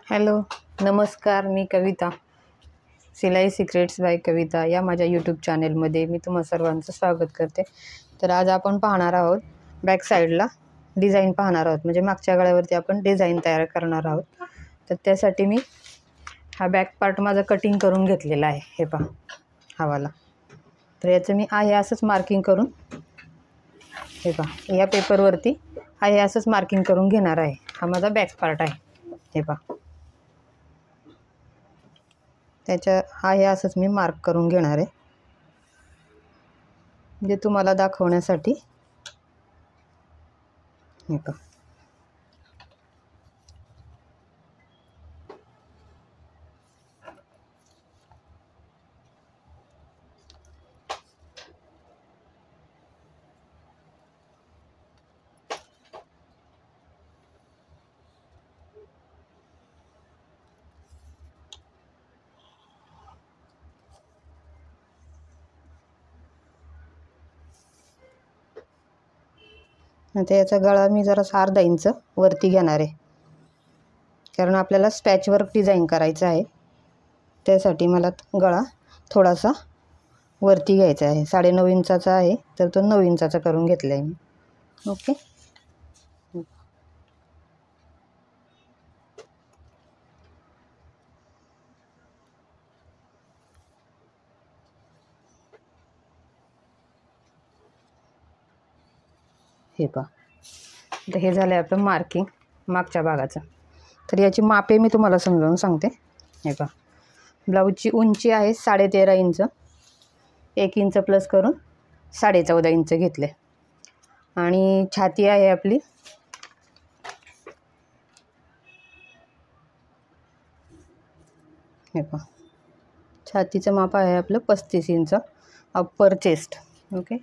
Hello, नमस्कार. मी कविता, सिलाई secrets bye कविता या माझ्या यूट्यूब चॅनेलमध्ये मी तुम्हा सर्वांचं स्वागत करते. तर आज आपण पाहणार आहोत बॅक साईडला डिझाईन पाहणार आहोत, म्हणजे मागच्या गळ्यावरती आपण डिझाईन तयार करणार आहोत. तर त्यासाठी मी हा बॅक पार्ट माझा कटिंग करून घेतलेला आहे. हे पहा, हवाला. तर याचं मी आहे असंच मार्किंग करून, हे पहा, या पेपरवरती आहे असंच मार्किंग करून घेणार आहे. हा माझा बॅक पार्ट आहे. हे पहा, त्याच्या आहे असंच मी मार्क करून घेणार आहे, म्हणजे तुम्हाला दाखवण्यासाठी. हे पहा, आता याचा गळा मी जरा अर्धा इंच वरती घेणार आहे, कारण आपल्याला स्पॅचवर्क डिझाईन करायचं आहे. त्यासाठी मला गळा थोडासा वरती घ्यायचा आहे. 9.5 इंचाचा आहे, तर तो 9 इंचाचा करून घेतला आहे मी. ओके. हे पहा, तर हे झालं आहे आपलं मार्किंग मागच्या भागाचं. तर याची मापे मी तुम्हाला समजावून सांगते. हे पहा, ब्लाऊजची उंची आहे 13.5 इंच. 1 इंच प्लस करून 14.5 इंच घेतले. आणि छाती आहे आपली हे पहा, छातीचं माप आहे आपलं 35 इंच अप्पर चेस्ट. ओके.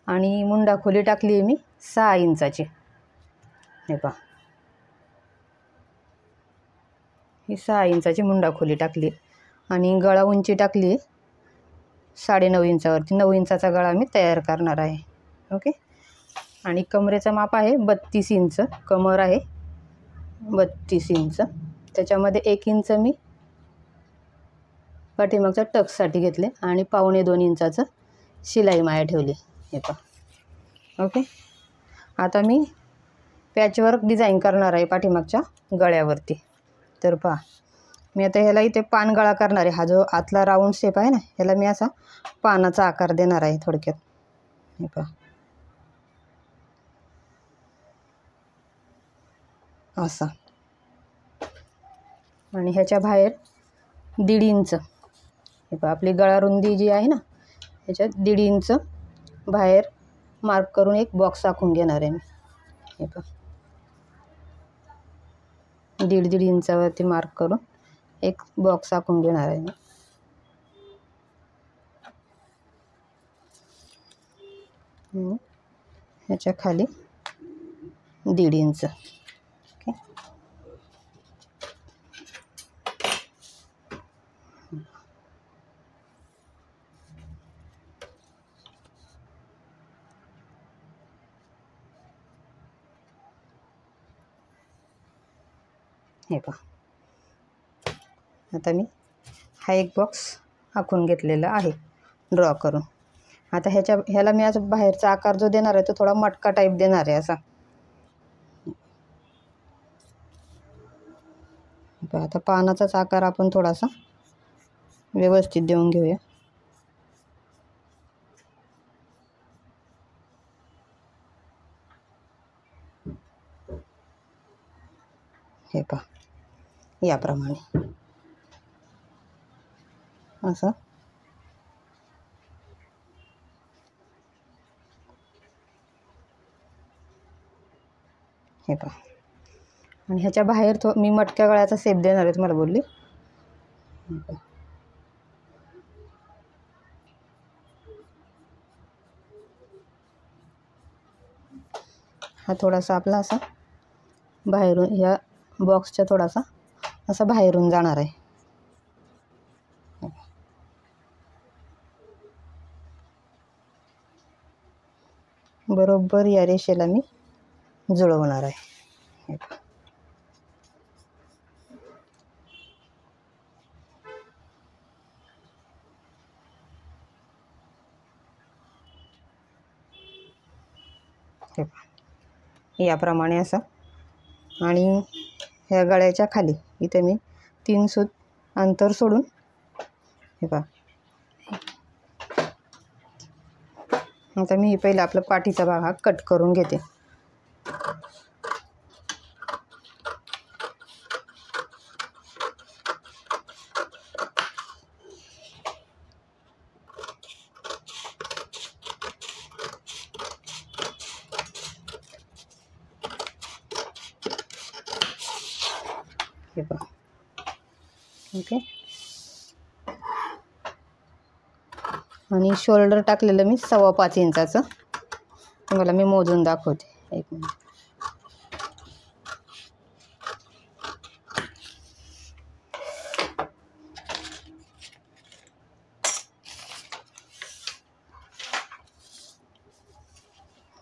आणि मुंडा खोली टाकली आहे मी 6 इंचाची. हे पहा, ही 6 इंचाची मुंडा खोली टाकली. आणि गळा उंची टाकली आहे 9.5 इंचावरती. 9 इंचाचा गळा मी तयार करणार आहे. ओके. आणि कमरेचं माप आहे 32 इंच. कमर आहे 32 इंच. त्याच्यामध्ये 1 इंच मी पाठीमागच्या टक्ससाठी घेतले आणि 1.25 इंचाचं शिलाई माया ठेवली. हे पहा. ओके. आता मी पॅचवर्क डिझाईन करणार आहे पाठीमागच्या गळ्यावरती. तर पहा, मी आता ह्याला इथे पान गळा करणार आहे. हा जो आतला राऊंड शेप आहे ना, ह्याला मी असा पानाचा आकार देणार आहे थोडक्यात. हे पहा, असा. आणि ह्याच्या बाहेर 1.5 इंच, हे पहा, आपली गळा रुंदी जी आहे ना, ह्याच्यात 1.5 इंच बाहेर मार्क करून एक बॉक्स आखून घेणार आहे मी. हे पहा, 1.5 इंचावरती मार्क करून एक बॉक्स आखून घेणार आहे मी. ह्याच्या खाली 1.5 इंच. ओके. हे पहा, आता मी हा एक बॉक्स आखून घेतलेला आहे ड्रॉ करून. आता ह्याला मी आज बाहेरचा आकार जो देणार आहे तो थोडा मटका टाईप देणार आहे असा. आता पानाचाच आकार आपण थोडासा व्यवस्थित देऊन घेऊया. हे पहा, याप्रमाणे असं. हे पहा, आणि ह्याच्या बाहेर मी मटक्या गळ्याचा शेप देणार आहे, तुम्हाला बोलली. हा थोडासा आपला असा बाहेरून, ह्या बॉक्सच्या थोडासा असा बाहेरून जाणार आहे. बरोबर या रेषेला मी जुळवणार आहे. हे पहा याप्रमाणे असं. आणि ह्या गळ्याच्या खाली इथे मी 3 सूत अंतर सोडून हे पहा. आता मी पहिला आपला पाठीचा भाग हा कट करून घेते. हे पहा. ओके. आणि शोल्डर टाकलेलं मी 5.25 इंचाचं. तुम्हाला मी मोजून दाखवते. एक मिनिट.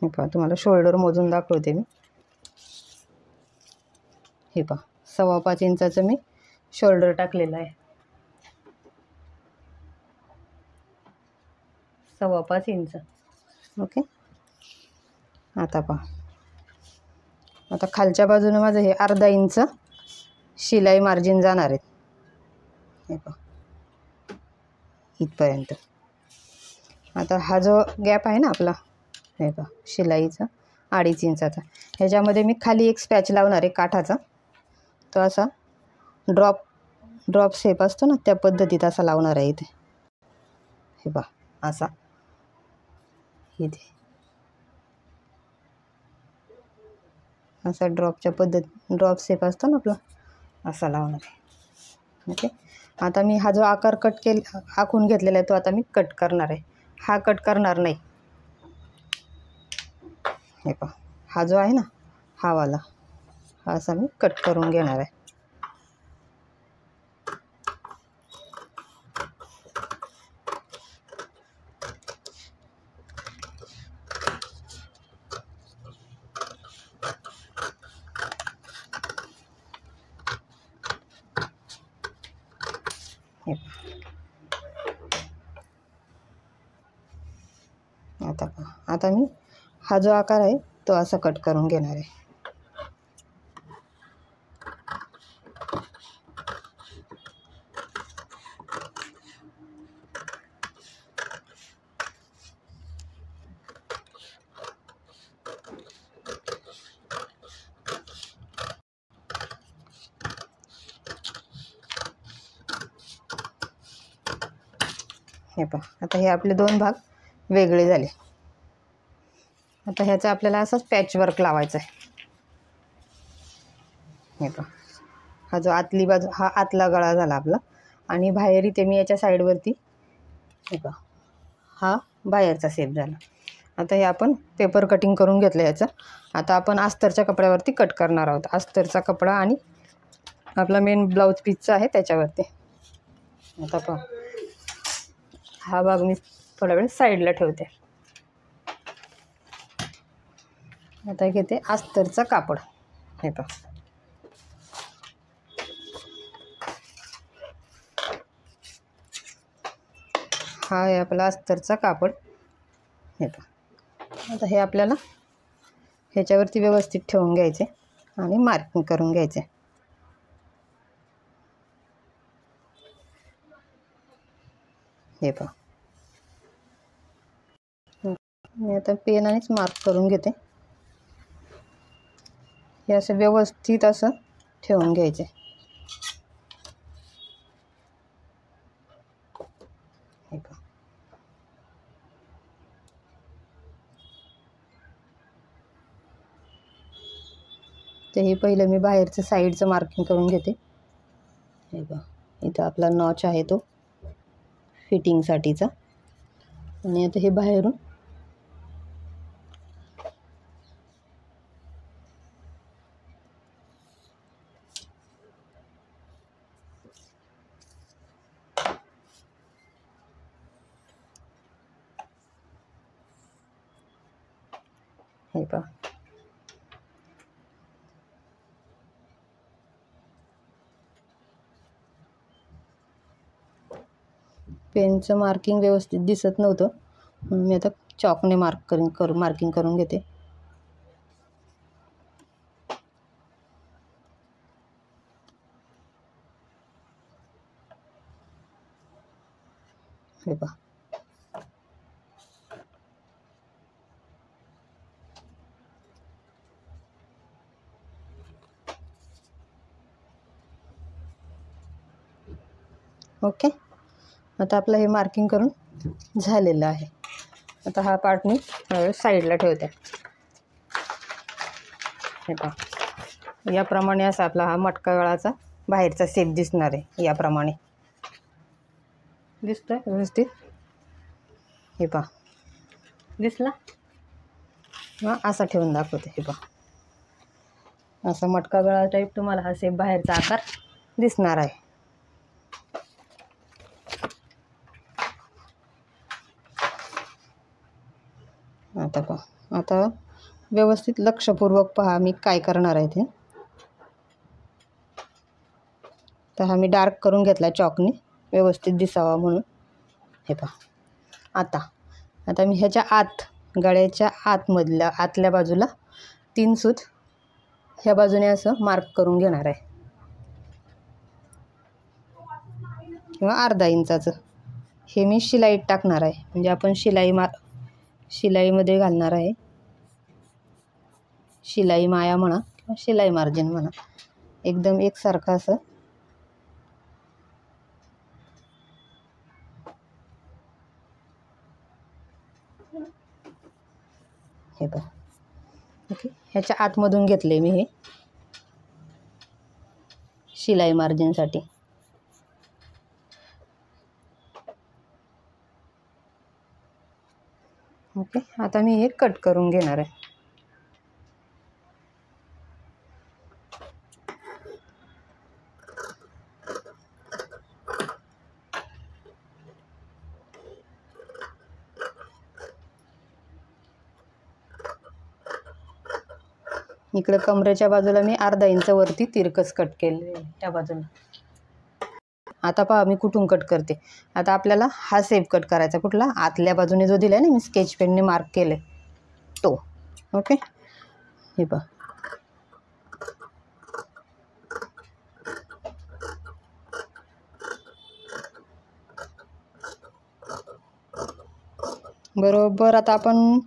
हे पहा तुम्हाला शोल्डर मोजून दाखवते मी. हे पहा 5.25 इंचाचं मी शोल्डर टाकलेलं आहे. 5.25 इंच. ओके. आता पहा. आता खालच्या बाजूने माझं हे अर्धा इंच शिलाई मार्जिन जाणार आहेत. हे पहा इथपर्यंत. आता हा जो गॅप आहे ना आपला, हे पहा शिलाईचा 2.5 इंचाचा, ह्याच्यामध्ये मी खाली एक स्पॅच लावणार आहे काठाचा. तो असा ड्रॉप शेप असतो ना, त्या पद्धतीत असा लावणार आहे इथे. हे पहा असा इथे असा ड्रॉप शेप असतो ना आपला, असा लावणार आहे. ओके. आता मी हा जो आकार आखून घेतलेला आहे तो आता मी कट करणार आहे. हा कट करणार नाही. हे पहा हा जो आहे ना, हा वाला, हा असा मी कट करून घेणार आहे. आता पहा. आता मी हा जो आकार आहे तो असा कट करून घेणार आहे. हे पहा आता हे आपले 2 भाग वेगळे झाले. आता ह्याचा आपल्याला असंच पॅचवर्क लावायचं आहे. हे पहा हा जो आतली बाजू, हा आतला गळा झाला आपला. आणि बाहेर इथे मी याच्या साईडवरती, हे पहा हा बाहेरचा शेप झाला. आता हे आपण पेपर कटिंग करून घेतलं याचं. आता आपण अस्तरच्या कपड्यावरती कट करणार आहोत. अस्तरचा कपडा आणि आपला मेन ब्लाऊज पीसचा आहे त्याच्यावरती. आता पहा हा भाग मी थोडा वेळ साईडला ठेवते. आता घेते अस्तरचा कापड. हे पहा हा आहे आपला अस्तरचा कापड. हे पहा आता हे आपल्याला ह्याच्यावरती व्यवस्थित ठेवून घ्यायचे आणि मार्किंग करून घ्यायचे. हे पहा मी आता पेनानेच मार्क करून घेते. हे असं व्यवस्थित असं ठेवून घ्यायचे. हे पहा ते हे पहिलं मी बाहेरचं साईडचं मार्किंग करून घेते. हे पहा इथं आपला नॉच आहे तो फिटिंगसाठीचा. आणि आता हे बाहेरून हे पहा पेनचं मार्किंग व्यवस्थित दिसत नव्हतं म्हणून मी आता चॉकने मार्किंग करून घेते. हे पहा. ओके, आता आपलं हे मार्किंग करून झालेलं आहे. आता हा पार्ट मी साईडला ठेवते. हे पहा, याप्रमाणे असा आपला हा मटका गळाचा बाहेरचा शेप दिसणार आहे. याप्रमाणे दिसतोय व्यवस्थित. हे पहा, दिसला. मग असा ठेवून दाखवते. हे पहा, असा मटका गळा टाईप तुम्हाला हा शेप बाहेरचा आकार दिसणार आहे. आता पहा, आता व्यवस्थित लक्षपूर्वक पहा मी काय करणार आहे ते. तर हा मी डार्क करून घेतला चॉकने व्यवस्थित दिसावा म्हणून. हे पहा, आता मी ह्याच्या आत, गळ्याच्या आतमधल्या आतल्या बाजूला 3 सूत ह्या बाजूने असं मार्क करून घेणार आहे, किंवा अर्धा इंचाचं. हे मी शिलाईत टाकणार आहे, म्हणजे आपण शिलाईमध्ये घालणार आहे. शिलाई माया म्हणा किंवा शिलाई मार्जिन म्हणा, एकदम एकसारखं असं. हे बघा, ओके. ह्याच्या आतमधून घेतले मी हे शिलाई मार्जिनसाठी. ओके, आता मी हे कट करून घेणार आहे. इकडे कमरेच्या बाजूला मी अर्धा इंच वरती तिरकस कट केले त्या बाजूला. आता पहा मी कुठून कट करते. आता आपल्याला हा शेप कट करायचा. कुठला? आतल्या बाजूने जो दिलाय ना मी स्केच पेनने मार्क केले तो. ओके, हे पहा. बरोबर आता आपण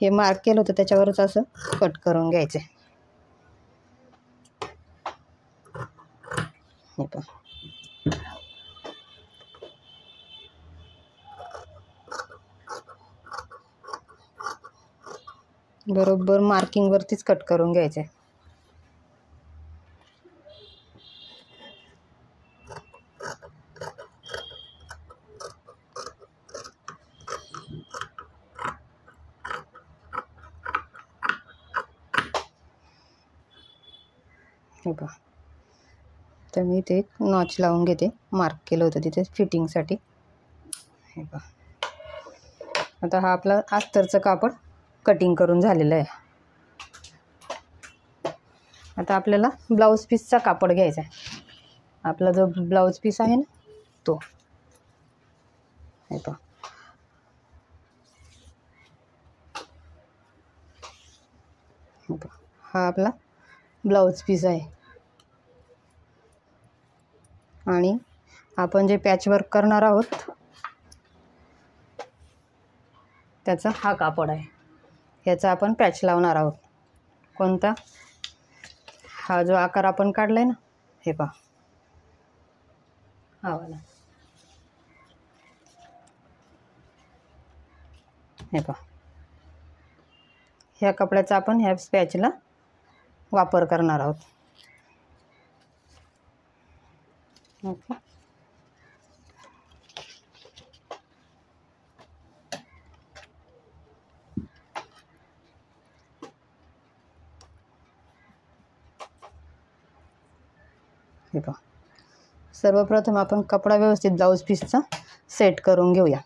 हे मार्क केलं होतं त्याच्यावरच असं कट करून घ्यायचे. हे पहा, बरोबर मार्किंग वरतीच कट करून घ्यायचे. हे पहा, तर मी ते नॉच लावून घेते. मार्क केलं होतं तिथे फिटिंगसाठी. हे पहा, आता हा आपला अस्तरचं कापड कटिंग करून झालेलं आहे. आता आपल्याला ब्लाऊज पीसचा कापड घ्यायचा आहे. आपला जो ब्लाऊज पीस आहे ना तो. हे पहा, हा आपला ब्लाऊज पीस आहे. आणि आपण जे पॅचवर्क करणार आहोत त्याचा हा कापड आहे. ह्याचा आपण पॅच लावणार आहोत. कोणता? हा जो आकार आपण काढलाय ना, हे पहा, हा वाला. हे पहा, ह्या कपड्याचा आपण ह्या पॅचला वापर करणार आहोत. ओके, हे पहा, सर्वप्रथम आपण कपडा व्यवस्थित ब्लाऊज पीसचा सेट करून घेऊया.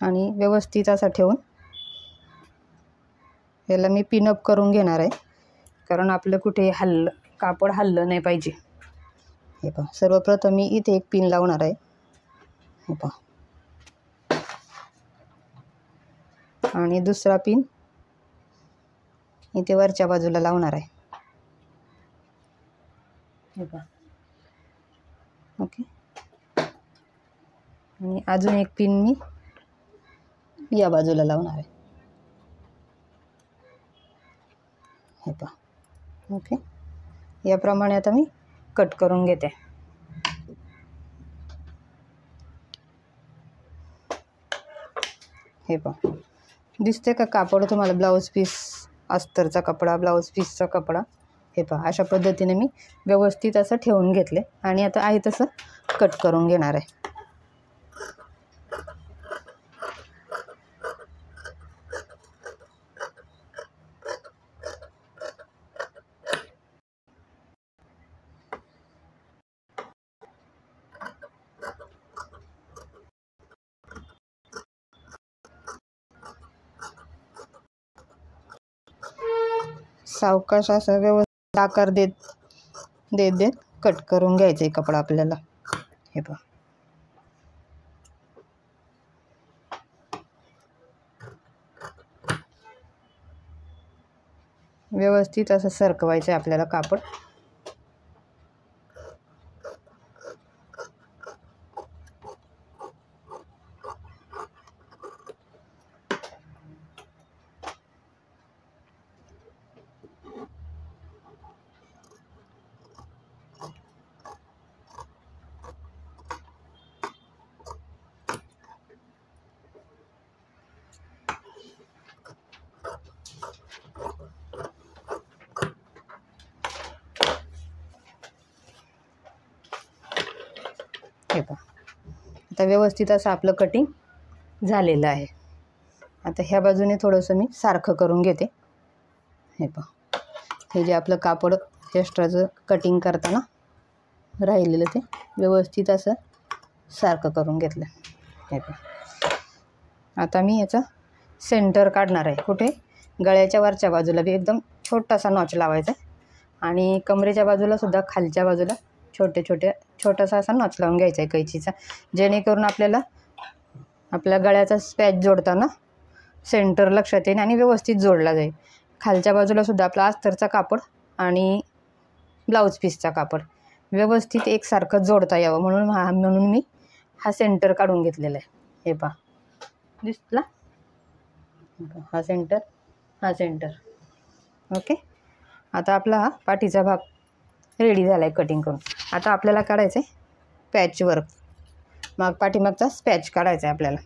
आणि व्यवस्थित असा ठेवून याला मी पिनअप करून घेणार आहे, कारण आपलं कुठे कापड हललं नाही पाहिजे. हे पहा, सर्वप्रथम मी इथे एक पिन लावणार आहे. हे पहा, आणि दुसरा पिन इथे वरच्या बाजूला लावणार आहे. हे पहा, ओके. आणि अजून एक पिन मी या बाजूला लावणार आहे. हे पहा. ओके, याप्रमाणे आता मी कट करून घेते. हे पहा, दिसते का कापड तुम्हाला? ब्लाऊज पीस अस्तरचा कपडा, ब्लाऊज पीसचा कपडा. हे पहा, अशा पद्धतीने मी व्यवस्थित असं ठेवून घेतले आणि आता आहे तसं कट करून घेणार आहे. सावकाश असं व्यवस्थित आकार देत देत देत कट करून घ्यायचं आहे कपडा आपल्याला. हे पहा, व्यवस्थित असं सरकवायचं आहे आपल्याला कापड. हे पहा, आता व्यवस्थित असं आपलं कटिंग झालेलं आहे. आता ह्या बाजूने थोडंसं मी सारखं करून घेते. हे पहा, हे जे आपलं कापड एक्स्ट्राचं कटिंग करताना राहिलेलं ते व्यवस्थित असं सारखं करून घेतलं. हे पहा, आता मी याचा सेंटर काढणार आहे. कुठे? गळ्याच्या वरच्या बाजूला बी एकदम छोटासा नॉच लावायचा आणि कमरेच्या बाजूला सुद्धा खालच्या बाजूला छोटासा असा नॉच लावून घ्यायचा आहे कैचीचा, जेणेकरून आपल्याला आपल्या गळ्याचा पॅच जोडताना सेंटर लक्षात येईल आणि व्यवस्थित जोडला जाईल. खालच्या बाजूला सुद्धा आपला अस्तरचा कापड आणि ब्लाऊज पीसचा कापड व्यवस्थित एकसारखं जोडता यावं म्हणून मी हा सेंटर काढून घेतलेला आहे. हे पहा, दिसला? हा सेंटर. ओके, आता आपला हा पाठीचा भाग रेडी झाला आहे कटिंग करून. आता आपल्याला काढायचं आहे पॅच वर्क. पाठीमागचा पॅच काढायचा आहे आपल्याला.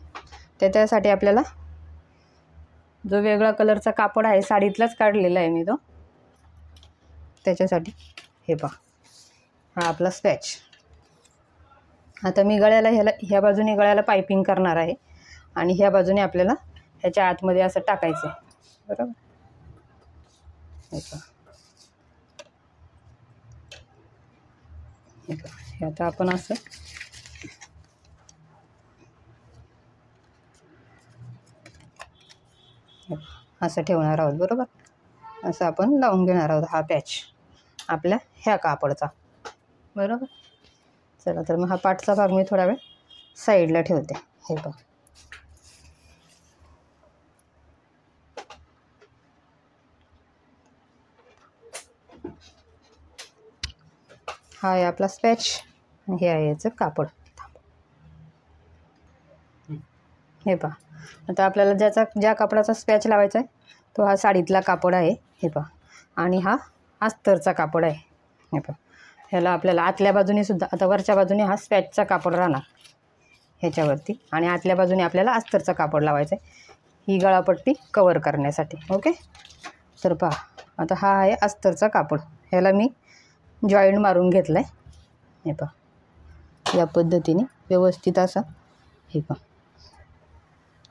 त्याच्यासाठी आपल्याला जो वेगळा कलरचा कापड आहे साडीतलाच काढलेला आहे मी तो. त्याच्यासाठी हे पहा, हा आपला पॅच. आता मी गळ्याला ह्या बाजूने गळ्याला पायपिंग करणार आहे आणि ह्या बाजूने आपल्याला ह्याच्या आतमध्ये असं टाकायचं आहे. बरोबर? हे पहा, हे आता आपण असं ठेवणार आहोत. बरोबर? असं आपण लावून घेणार आहोत हा पॅच आपल्या ह्या कापडचा. बरोबर? चला, तर मग हा पाठचा भाग मी थोडा वेळ साईडला ठेवते. हे पहा, हा आहे आपला पॅच आणि हे आहे याचं कापड. हे पहा, आता आपल्याला ज्या कापडाचा स्पॅच लावायचा आहे तो हा साडीतला कापड आहे. हे पहा, आणि हा अस्तरचा कापड आहे. हे पहा, ह्याला आपल्याला आतल्या बाजूने सुद्धा, आता वरच्या बाजूने हा स्पॅचचा कापड राहणार ह्याच्यावरती आणि आतल्या बाजूने आपल्याला अस्तरचा कापड लावायचा आहे ही गळापट्टी कवर करण्यासाठी. ओके, तर पहा, आता हा आहे अस्तरचा कापड. ह्याला मी जॉईंट मारून घेतला आहे. हे पहा, या पद्धतीने व्यवस्थित असा. हे पहा,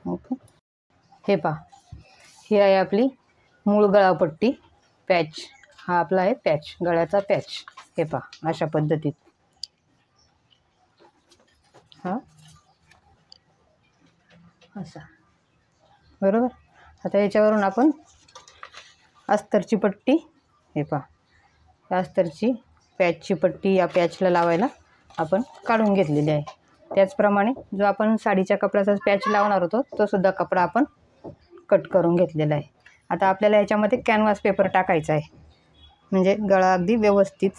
ओके, हे पहा, ही आहे आपली मूळ गळापट्टी पॅच. हा आपला आहे पॅच, गळ्याचा पॅच. हे पहा, अशा पद्धतीत हा असा. बरोबर? आता याच्यावरून आपण अस्तरची पट्टी, हे पहा, अस्तरची पॅचची पट्टी या पॅचला लावायला आपण काढून घेतलेली आहे. त्याचप्रमाणे जो आपण साडीच्या कपड्याचा पॅच लावणार होतो तो सुद्धा कपडा आपण कट करून घेतलेला आहे. आता आपल्याला ह्याच्यामध्ये कॅनव्हास पेपर टाकायचा आहे म्हणजे गळा अगदी व्यवस्थित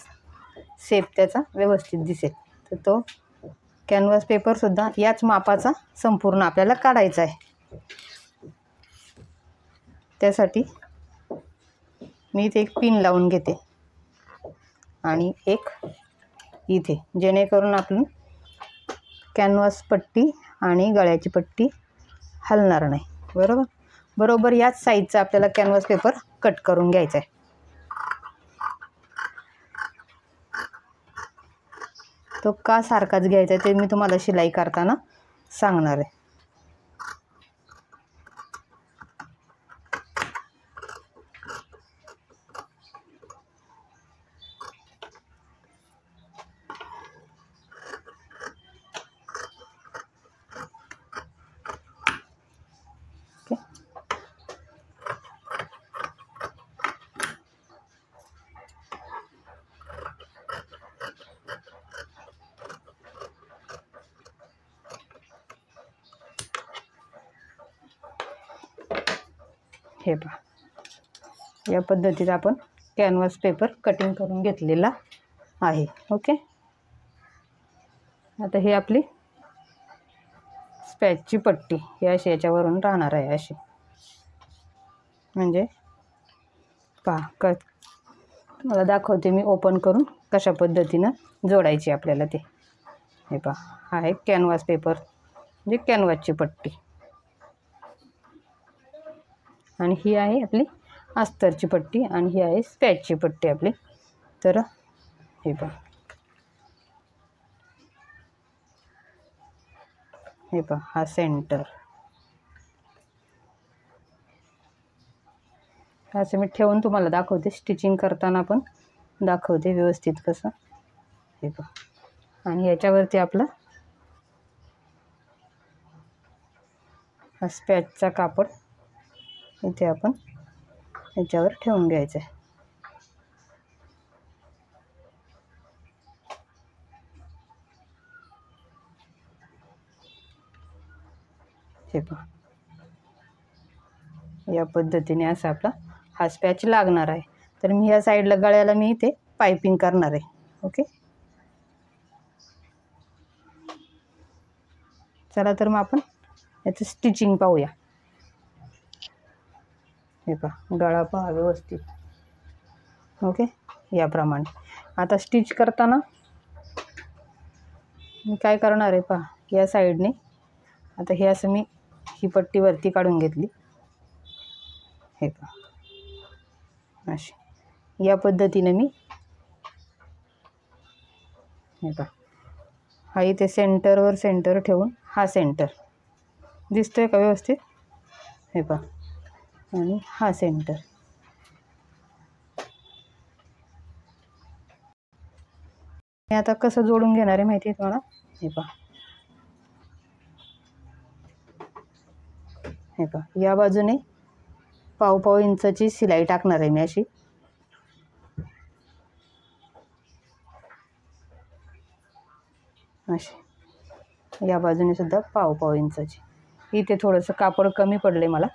शेप त्याचा व्यवस्थित दिसेल. तर तो कॅनव्हास पेपरसुद्धा याच मापाचा संपूर्ण आपल्याला काढायचा आहे. त्यासाठी मी इथे एक पिन लावून घेते आणि एक इथे, जेणेकरून आपण कॅनव्हास पट्टी आणि गळ्याची पट्टी हलणार नाही. बरोबर याच साईजचा आपल्याला कॅनव्हास पेपर कट करून घ्यायचा आहे. तो का सारखाच घ्यायचा आहे ते मी तुम्हाला शिलाई करताना सांगणार आहे. हे पहा, या पद्धतीने आपण कॅनव्हास पेपर कटिंग करून घेतलेला आहे. ओके. आता ही आपली स्पॅचची पट्टी ही अशी याच्यावरून राहणार आहे अशी. म्हणजे पहा मला दाखवते मी ओपन करून कशा पद्धतीनं जोडायची आपल्याला ते. हे पहा, हा आहे कॅनव्हास पेपर म्हणजे कॅनव्हासची पट्टी आणि ही आहे आपली अस्तरची पट्टी आणि ही आहे स्पॅचची पट्टी आपली. तर हे पहा, हे पहा, हा सेंटर. असं मी ठेवून तुम्हाला दाखवते, स्टिचिंग करताना पण दाखवते व्यवस्थित कसं. हे पहा, आणि याच्यावरती आपला हा स्पॅचचा कापड इथे आपण याच्यावर ठेवून घ्यायचं आहे. हे पहा, या पद्धतीने असा आपला हा स्पॅच लागणार आहे. तर मी या साईडला गळ्याला मी इथे पायपिंग करणार आहे. ओके. चला तर मग आपण याचं स्टिचिंग पाहूया. हे पहा, गळा पहा व्यवस्थित. ओके, याप्रमाणे. आता स्टिच करताना मी काय करणार आहे पहा, या साईडने आता हे असं मी ही पट्टी वरती काढून घेतली. हे पहा, अशी या पद्धतीने मी, हे पहा, हा इथे सेंटरवर सेंटर ठेवून हा सेंटर दिसतोय का व्यवस्थित. हे पहा, आणि हा सेंटर. मी आता कसं जोडून घेणार आहे माहिती आहे तुम्हाला. हे पहा, हे पहा, या बाजूने पाव इंचाची शिलाई टाकणार आहे मी अशी. अशी या बाजूने सुद्धा पाव इंचाची. इथे थोडंसं कापड कमी पडले मला,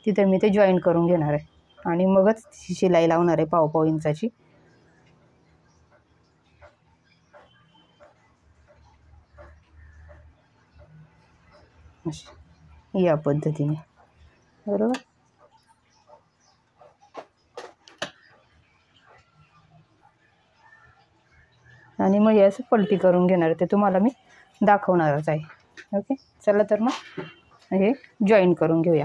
तिथे मी ते जॉईन करून घेणार आहे आणि मगच शिलाई लावणार आहे पाव इंचाची. अशी या पद्धतीने. बरोबर. आणि मग याचं पलटी करून घेणार ते तुम्हाला मी दाखवणारच आहे. ओके. चला तर मग हे जॉईन करून घेऊया.